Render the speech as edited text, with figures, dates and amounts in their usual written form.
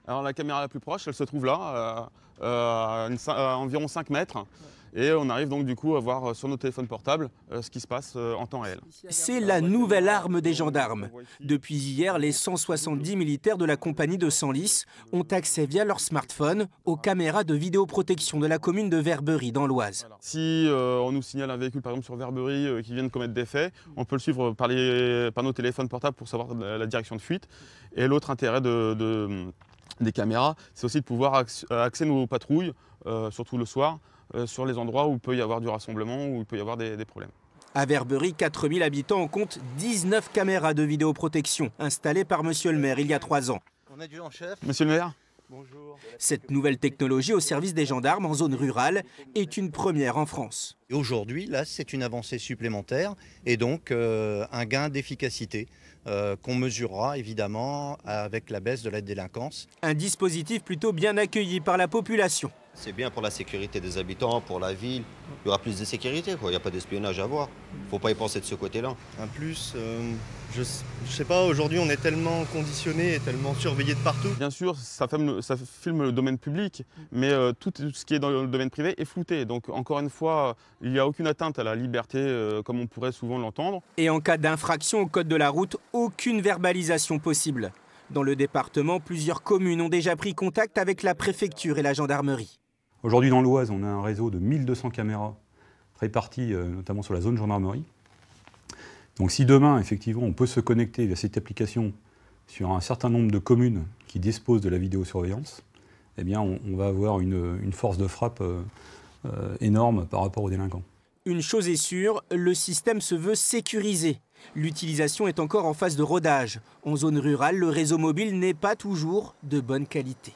Alors la caméra la plus proche, elle se trouve là, à environ 5 mètres. Et on arrive donc du coup à voir sur nos téléphones portables ce qui se passe en temps réel. C'est la nouvelle arme des gendarmes. Depuis hier, les 170 militaires de la compagnie de Senlis ont accès via leur smartphone aux caméras de vidéoprotection de la commune de Verberie dans l'Oise. Voilà. Si on nous signale un véhicule par exemple sur Verberie qui vient de commettre des faits, on peut le suivre par nos téléphones portables pour savoir la direction de fuite. Et l'autre intérêt des caméras, c'est aussi de pouvoir axer nos patrouilles, surtout le soir, sur les endroits où il peut y avoir du rassemblement, où il peut y avoir des problèmes. À Verberie, 4000 habitants, on compte 19 caméras de vidéoprotection installées par monsieur le maire il y a 3 ans. On a du en chef. Monsieur le maire ? Bonjour. Cette nouvelle technologie au service des gendarmes en zone rurale est une première en France. Et aujourd'hui, là, c'est une avancée supplémentaire et donc un gain d'efficacité qu'on mesurera évidemment avec la baisse de la délinquance. Un dispositif plutôt bien accueilli par la population. C'est bien pour la sécurité des habitants, pour la ville. Il y aura plus de sécurité, quoi. Il n'y a pas d'espionnage à voir. Il ne faut pas y penser de ce côté-là. Un plus, je sais pas, aujourd'hui on est tellement conditionné et tellement surveillé de partout. Bien sûr, ça filme le domaine public, mais tout ce qui est dans le domaine privé est flouté. Donc encore une fois, il n'y a aucune atteinte à la liberté comme on pourrait souvent l'entendre. Et en cas d'infraction au code de la route, aucune verbalisation possible. Dans le département, plusieurs communes ont déjà pris contact avec la préfecture et la gendarmerie. Aujourd'hui dans l'Oise, on a un réseau de 1200 caméras réparties notamment sur la zone gendarmerie. Donc si demain, effectivement, on peut se connecter via cette application sur un certain nombre de communes qui disposent de la vidéosurveillance, eh bien on va avoir une force de frappe énorme par rapport aux délinquants. Une chose est sûre, le système se veut sécurisé. L'utilisation est encore en phase de rodage. En zone rurale, le réseau mobile n'est pas toujours de bonne qualité.